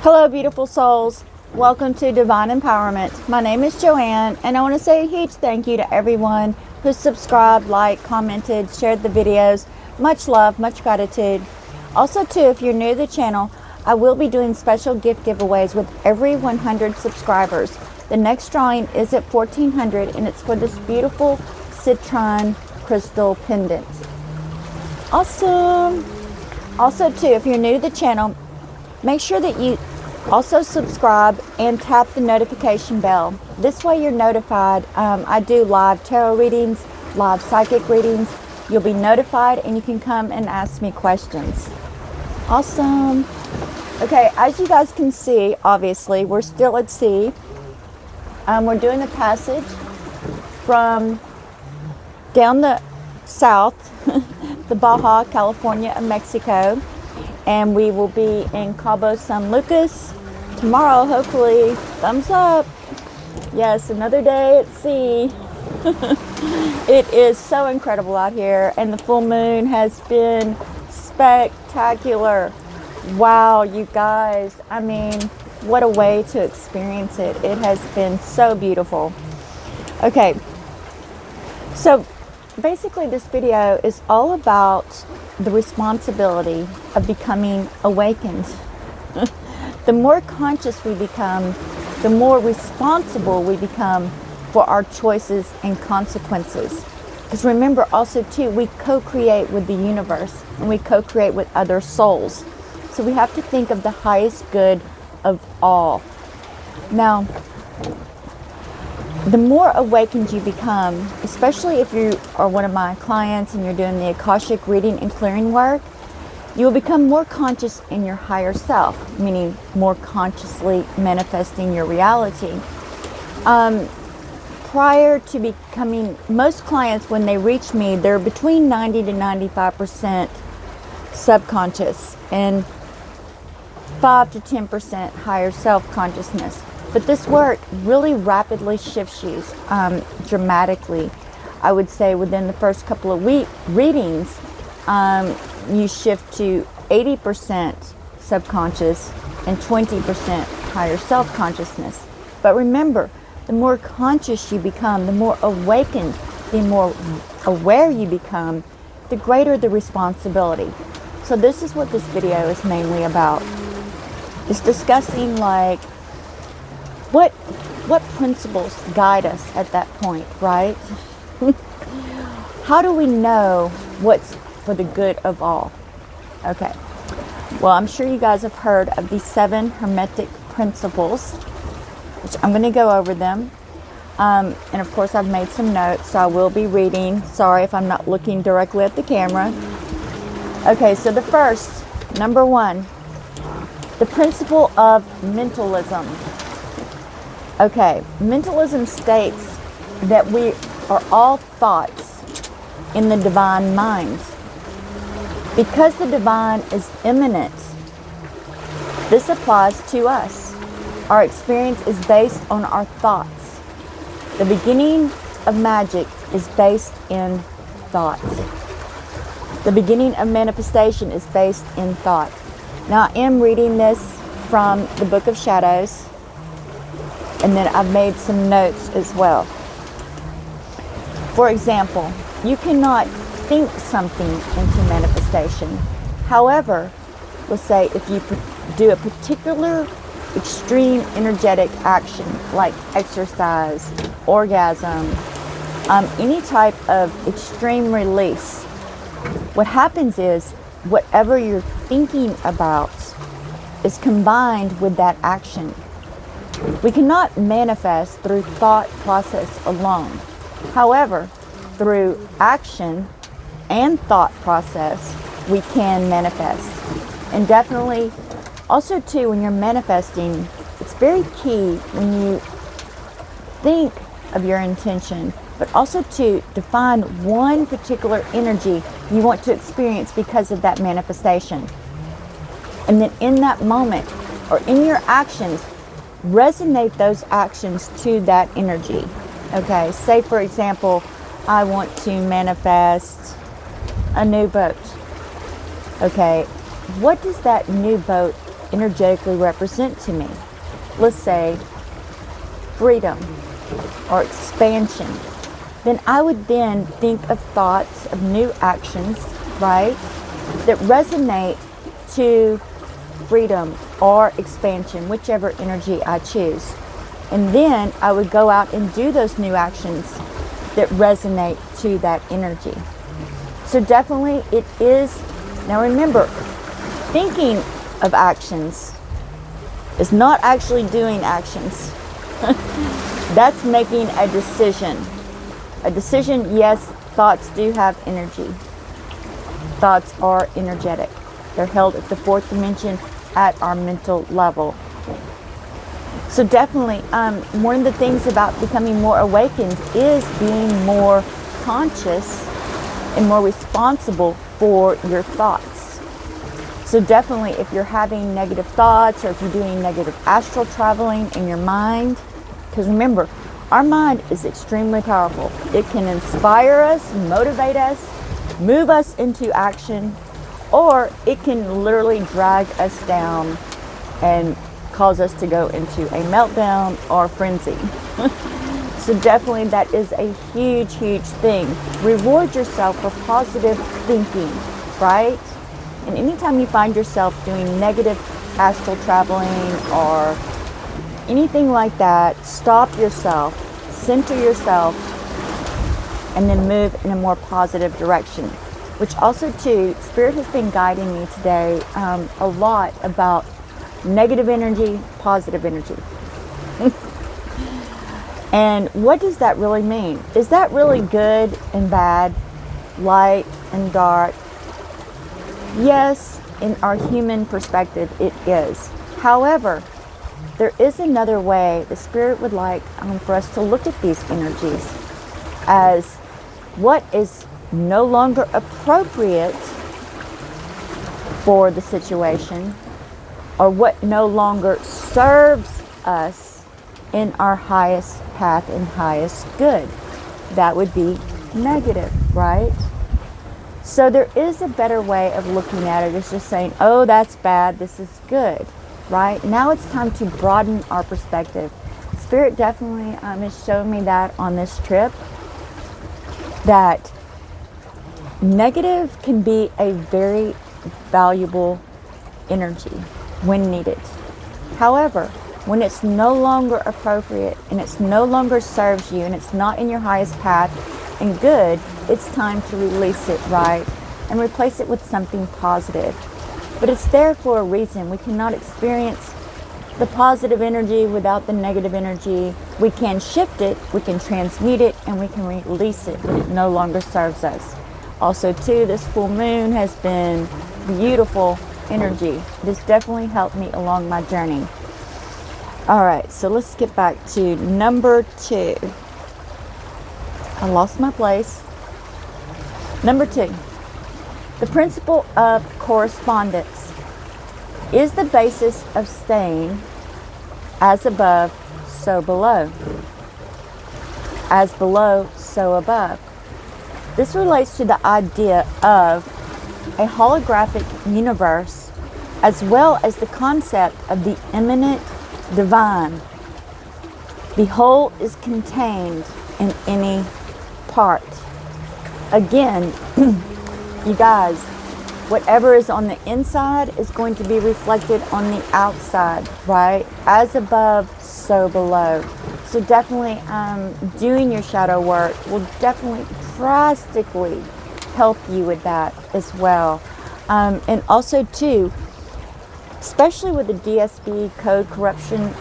Hello, beautiful souls. Welcome to Divine Empowerment. My name is Joanne, and I want to say a huge thank you to everyone who subscribed, liked, commented, shared the videos. Much love, much gratitude. Also, too, if you're new to the channel, I will be doing special gift giveaways with every 100 subscribers. The next drawing is at 1,400, and it's for this beautiful citron crystal pendant. Awesome. Also, too, if you're new to the channel, make sure that you also subscribe and tap the notification bell. This way you're notified. I do live tarot readings, live psychic readings. You'll be notified and you can come and ask me questions. Awesome. Okay, as you guys can see, obviously, we're still at sea. We're doing the passage from down the south, the Baja California of Mexico. And we will be in Cabo San Lucas tomorrow, hopefully. Thumbs up. Yes, another day at sea. It is so incredible out here, and the full moon has been spectacular. Wow, you guys. I mean, what a way to experience it. It has been so beautiful. Okay, so basically this video is all about the responsibility of becoming awakened. The more conscious we become, the more responsible we become for our choices and consequences. Because remember also too, we co-create with the universe and we co-create with other souls. So we have to think of the highest good of all. Now, the more awakened you become, especially if you are one of my clients and you're doing the Akashic reading and clearing work, you will become more conscious in your higher self, meaning more consciously manifesting your reality. Prior to becoming, most clients when they reach me, they're between 90 to 95% subconscious and 5 to 10% higher self-consciousness. But this work really rapidly shifts you dramatically. I would say within the first couple of readings, you shift to 80% subconscious and 20% higher self-consciousness. But remember, the more conscious you become, the more awakened, the more aware you become, the greater the responsibility. So this is what this video is mainly about. It's discussing like what principles guide us at that point, right? How do we know what's for the good of all? Okay. Well, I'm sure you guys have heard of the 7 Hermetic principles, which I'm going to go over them. And of course, I've made some notes, so I will be reading. Sorry if I'm not looking directly at the camera. Okay, so the first, number 1, the principle of mentalism. Okay, mentalism states that we are all thoughts in the divine mind. Because the divine is immanent, this applies to us. Our experience is based on our thoughts. The beginning of magic is based in thought. The beginning of manifestation is based in thought. Now, I am reading this from the Book of Shadows, and then I've made some notes as well. For example, you cannot think something into manifestation. However, let's say if you do a particular extreme energetic action like exercise, orgasm, any type of extreme release, what happens is whatever you're thinking about is combined with that action. We cannot manifest through thought process alone. However, through action and thought process, we can manifest. And definitely, also too, when you're manifesting, it's very key when you think of your intention, but also to define one particular energy you want to experience because of that manifestation. And then in that moment, or in your actions, resonate those actions to that energy. Okay, say for example, I want to manifest a new boat. Okay, what does that new boat energetically represent to me. Let's say freedom or expansion. Then I would then think of thoughts of new actions, right, that resonate to freedom or expansion, whichever energy I choose. And then I would go out and do those new actions that resonate to that energy. So definitely it is, now remember, thinking of actions is not actually doing actions. That's making a decision. A decision, yes, thoughts do have energy. Thoughts are energetic. They're held at the fourth dimension at our mental level. So definitely, one of the things about becoming more awakened is being more conscious and more responsible for your thoughts. So definitely, if you're having negative thoughts or if you're doing negative astral traveling in your mind, because remember, our mind is extremely powerful. It can inspire us, motivate us, move us into action, or it can literally drag us down and cause us to go into a meltdown or frenzy. So definitely that is a huge, huge thing. Reward yourself for positive thinking, right? And anytime you find yourself doing negative astral traveling or anything like that, stop yourself, center yourself, and then move in a more positive direction. Which also too, Spirit has been guiding me today a lot about negative energy, positive energy. And what does that really mean? Is that really good and bad, light and dark? Yes, in our human perspective, it is. However, there is another way the Spirit would like for us to look at these energies as what is no longer appropriate for the situation, or what no longer serves us in our highest path and highest good. That would be negative, right? So there is a better way of looking at it. It's just saying, oh, that's bad, this is good, right? Now it's time to broaden our perspective. Spirit definitely has shown me that on this trip, that negative can be a very valuable energy when needed. However, when it's no longer appropriate and it's no longer serves you and it's not in your highest path and good, it's time to release it, right? And replace it with something positive. But it's there for a reason. We cannot experience the positive energy without the negative energy. We can shift it, we can transmute it, and we can release it when it no longer serves us. Also too, this full moon has been beautiful energy. It has definitely helped me along my journey. All right, so let's get back to number 2. I lost my place. Number 2. The principle of correspondence is the basis of staying as above, so below. As below, so above. This relates to the idea of a holographic universe, as well as the concept of the immanent divine. The whole is contained in any part. Again, you guys, whatever is on the inside is going to be reflected on the outside, right? As above, so below. So definitely doing your shadow work will definitely drastically help you with that as well. And also too, especially with the DSB code corruption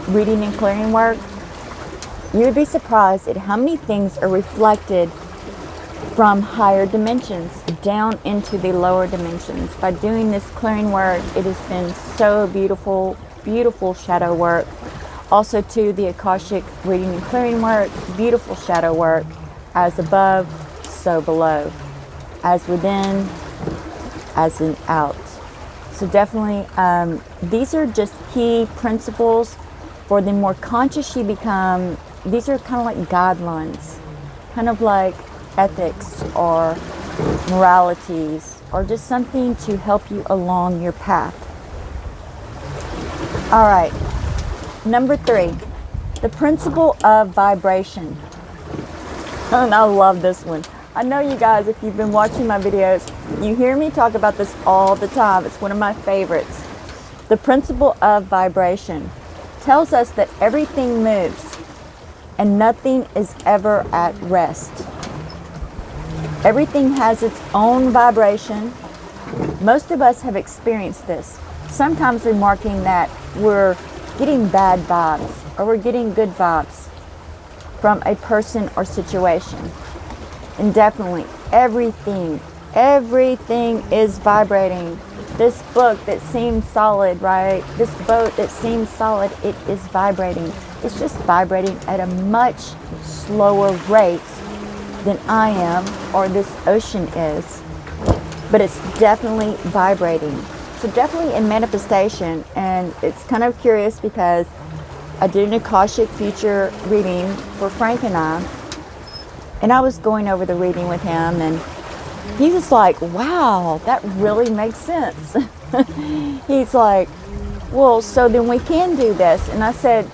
reading and clearing work, you would be surprised at how many things are reflected from higher dimensions down into the lower dimensions. By doing this clearing work, it has been so beautiful, beautiful shadow work. Also too, the Akashic reading and clearing work, beautiful shadow work. As above, so below. As within, as in out. So definitely, these are just key principles for the more conscious you become. These are kind of like guidelines, kind of like ethics or moralities, or just something to help you along your path. All right. Number 3, the principle of vibration. And I love this one. I know you guys, if you've been watching my videos, you hear me talk about this all the time. It's one of my favorites. The principle of vibration tells us that everything moves and nothing is ever at rest. Everything has its own vibration. Most of us have experienced this, sometimes remarking that we're getting bad vibes or we're getting good vibes from a person or situation. And definitely everything is vibrating. This book that seems solid, right? This boat that seems solid, it is vibrating. It's just vibrating at a much slower rate than I am or this ocean is. But it's definitely vibrating. So definitely in manifestation, and it's kind of curious because I did an Akashic future reading for Frank and I was going over the reading with him, and he was like, wow, that really makes sense. He's like, well, so then we can do this. And I said,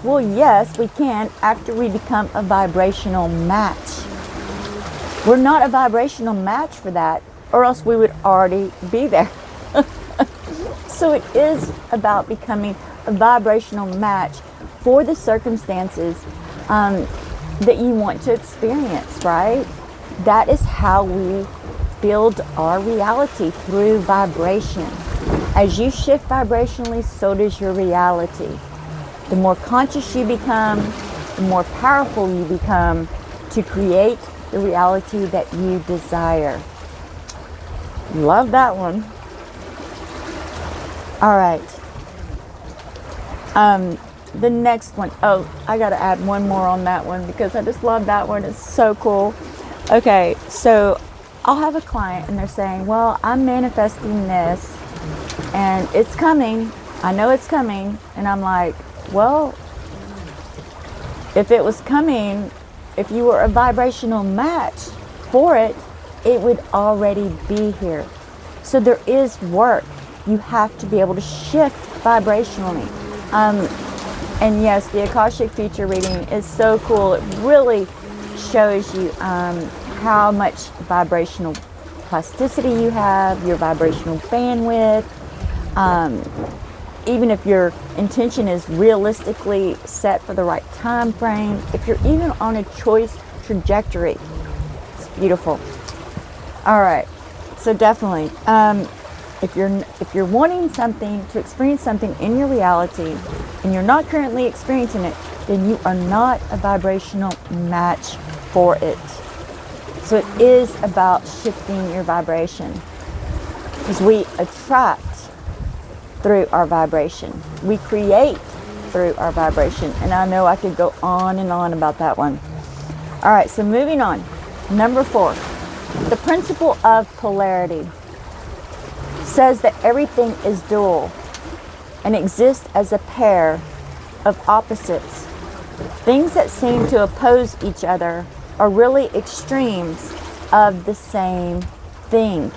well, yes, we can after we become a vibrational match. We're not a vibrational match for that, or else we would already be there. So it is about becoming a vibrational match for the circumstances that you want to experience, right? That is how we build our reality, through vibration. As you shift vibrationally, so does your reality. The more conscious you become, the more powerful you become to create the reality that you desire. Love that one. All right. The next one. Oh, I got to add one more on that one because I just love that one. It's so cool. Okay, so I'll have a client and they're saying, well, I'm manifesting this and it's coming. I know it's coming. And I'm like, well, if it was coming, if you were a vibrational match for it, it would already be here. So there is work. You have to be able to shift vibrationally. And yes, the Akashic future reading is so cool. It really shows you how much vibrational plasticity you have, your vibrational bandwidth. Even if your intention is realistically set for the right time frame, if you're even on a choice trajectory, it's beautiful. All right, so definitely, if you're wanting something to experience something in your reality and you're not currently experiencing it, then you are not a vibrational match for it. So it is about shifting your vibration, because we attract through our vibration. We create through our vibration. And I know I could go on and on about that one. All right, so moving on. Number 4, the principle of polarity says that everything is dual and exists as a pair of opposites. Things that seem to oppose each other are really extremes of the same thing.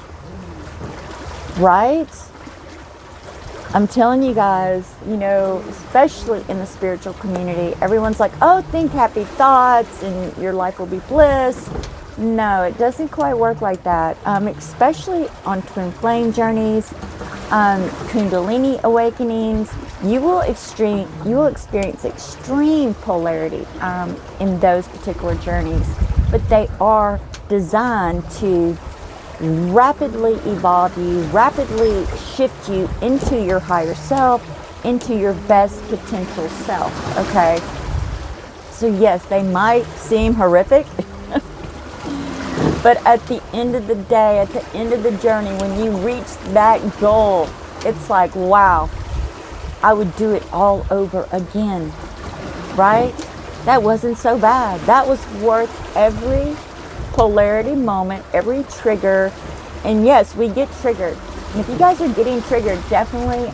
Right? I'm telling you guys, you know, especially in the spiritual community, everyone's like, oh, think happy thoughts and your life will be bliss. No, it doesn't quite work like that, especially on twin flame journeys, Kundalini awakenings. You will experience extreme polarity in those particular journeys, but they are designed to rapidly evolve you, rapidly shift you into your higher self, into your best potential self, okay? So yes, they might seem horrific, but at the end of the day, at the end of the journey, when you reach that goal, it's like, wow, I would do it all over again, right? That wasn't so bad. That was worth every polarity moment, every trigger. And yes, we get triggered. And if you guys are getting triggered, definitely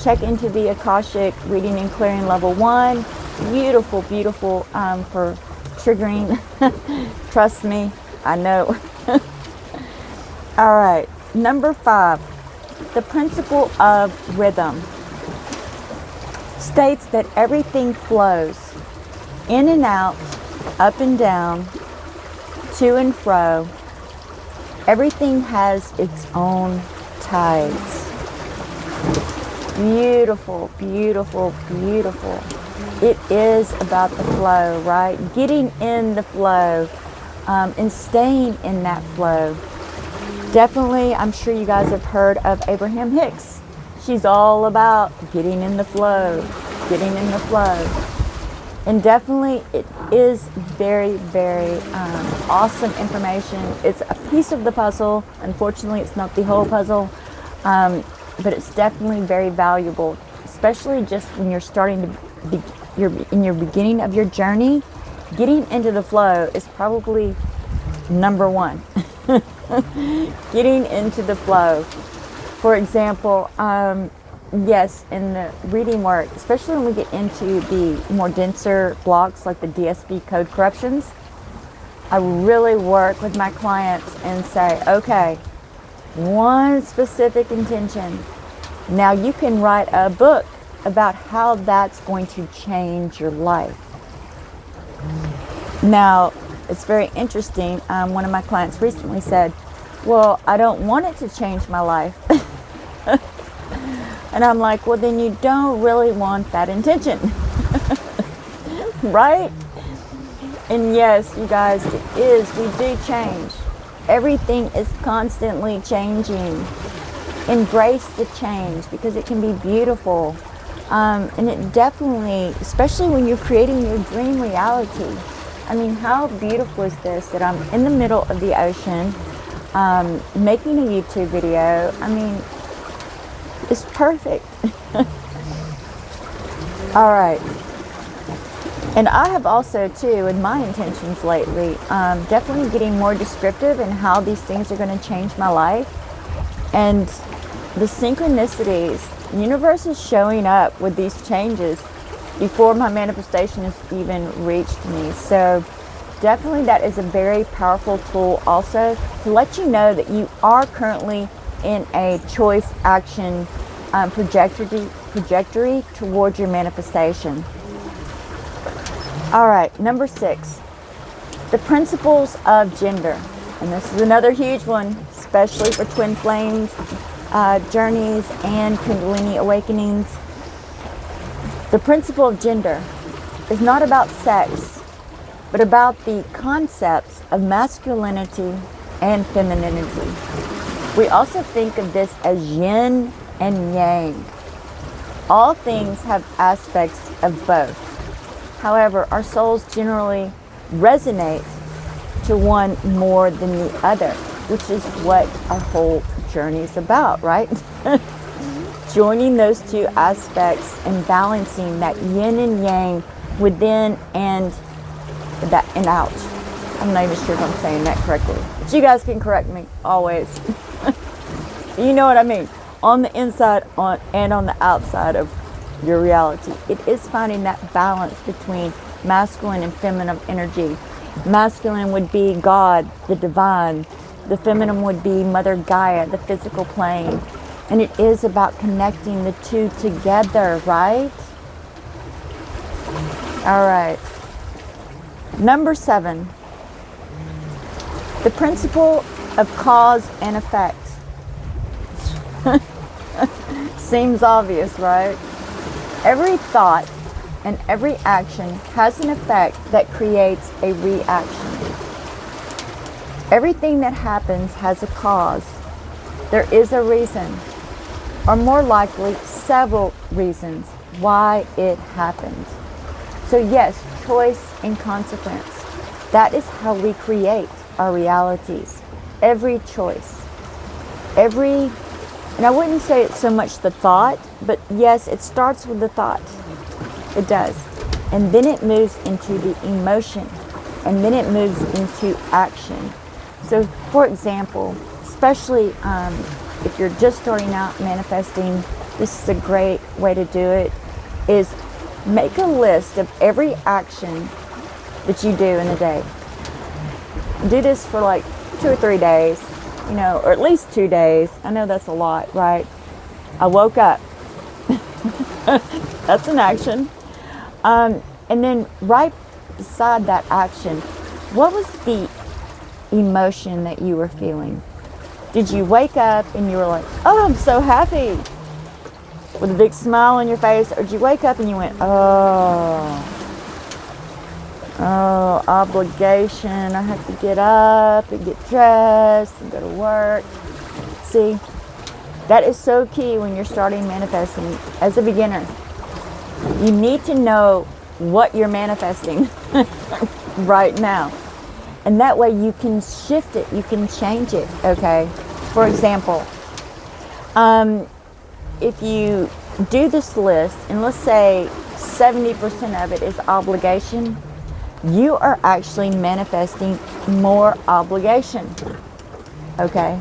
check into the Akashic reading and clearing level 1. Beautiful, beautiful for triggering. Trust me, I know. All right, number 5, the principle of rhythm. states that everything flows in and out, up and down, to and fro. Everything has its own tides. Beautiful, beautiful, beautiful. It is about the flow, right? Getting in the flow and staying in that flow. Definitely, I'm sure you guys have heard of Abraham Hicks. She's all about getting in the flow, getting in the flow. And definitely it is very, very awesome information. It's a piece of the puzzle. Unfortunately, it's not the whole puzzle, but it's definitely very valuable, especially just when you're starting to be, in your beginning of your journey. Getting into the flow is probably number one. Getting into the flow. For example, yes, in the reading work, especially when we get into the more denser blocks like the DSP code corruptions, I really work with my clients and say, okay, one specific intention. Now you can write a book about how that's going to change your life. Now, it's very interesting. One of my clients recently said, well, I don't want it to change my life. And I'm like, well, then you don't really want that intention. Right? And yes, you guys, it is. We do change. Everything is constantly changing. Embrace the change because it can be beautiful. And it definitely, especially when you're creating your dream reality. I mean, how beautiful is this that I'm in the middle of the ocean, making a YouTube video. I mean, it's perfect. All right. And I have also, too, in my intentions lately, definitely getting more descriptive in how these things are going to change my life. And the synchronicities, the universe is showing up with these changes before my manifestation has even reached me. So definitely that is a very powerful tool also to let you know that you are currently in a choice action trajectory towards your manifestation. All right, number 6, the principles of gender. And this is another huge one, especially for twin flames journeys and Kundalini awakenings. The principle of gender is not about sex, but about the concepts of masculinity and femininity. We also think of this as yin and yang. All things have aspects of both. However, our souls generally resonate to one more than the other, which is what our whole journey is about, right? Joining those two aspects and balancing that yin and yang within and that and out. I'm not even sure if I'm saying that correctly, but you guys can correct me always. You know what I mean? On the inside and on the outside of your reality. It is finding that balance between masculine and feminine energy. Masculine would be God, the divine. The feminine would be Mother Gaia, the physical plane. And it is about connecting the two together, right? All right. Number 7, the principle of cause and effect. Seems obvious, right? Every thought and every action has an effect that creates a reaction. Everything that happens has a cause. There is a reason, or more likely, several reasons why it happened. So yes, choice and consequence. That is how we create our realities. Every choice. And I wouldn't say it's so much the thought, but yes, it starts with the thought. It does. And then it moves into the emotion. And then it moves into action. So, for example, especially if you're just starting out manifesting, this is a great way to do it, is make a list of every action that you do in a day. Do this for like 2 or 3 days, or at least 2 days. I know that's a lot, right? I woke up. That's an action. And then right beside that action, what was the emotion that you were feeling? Did you wake up and you were like, oh, I'm so happy, with a big smile on your face? Or did you wake up and you went, oh, obligation, I have to get up and get dressed and go to work? See, that is so key when you're starting manifesting as a beginner. You need to know what you're manifesting right now. And that way you can shift it, you can change it, okay? For example, if you do this list, and let's say 70% of it is obligation, you are actually manifesting more obligation, okay?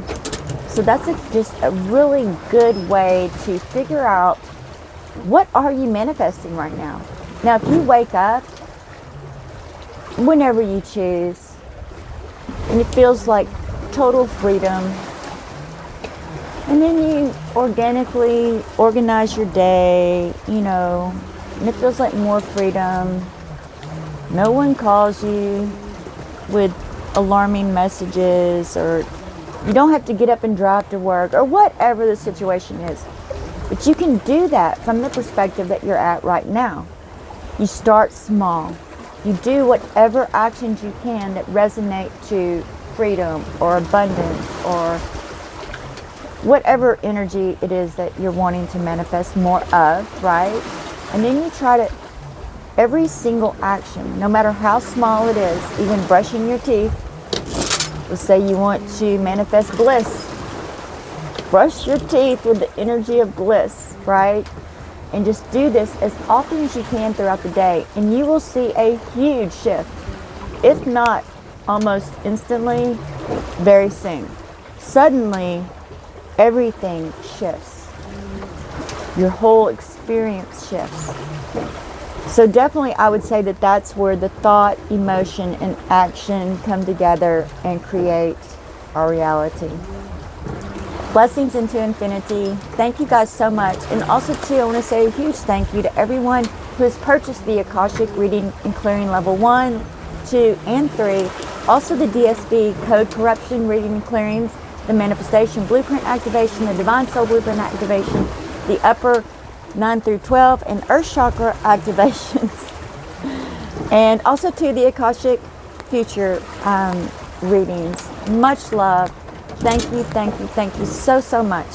So that's just a really good way to figure out, what are you manifesting right now? Now, if you wake up whenever you choose, and it feels like total freedom, and then you organically organize your day, you know, and it feels like more freedom. No one calls you with alarming messages, or you don't have to get up and drive to work, or whatever the situation is. But you can do that from the perspective that you're at right now. You start small. You do whatever actions you can that resonate to freedom or abundance or whatever energy it is that you're wanting to manifest more of, right? And then you try to, every single action, no matter how small it is, even brushing your teeth, let's say you want to manifest bliss. Brush your teeth with the energy of bliss, right? And just do this as often as you can throughout the day, and you will see a huge shift. If not almost instantly, very soon. Suddenly, everything shifts. Your whole experience shifts. So definitely I would say that that's where the thought, emotion, and action come together and create our reality. Blessings into infinity. Thank you guys so much. And also too, I want to say a huge thank you to everyone who has purchased the Akashic Reading and Clearing Level 1, 2, and 3. Also the DSB Code Corruption Reading and Clearings, the Manifestation Blueprint Activation, the Divine Soul Blueprint Activation, the Upper 9 through 12, and Earth Chakra Activations. And also to the Akashic Future readings. Much love. Thank you so much.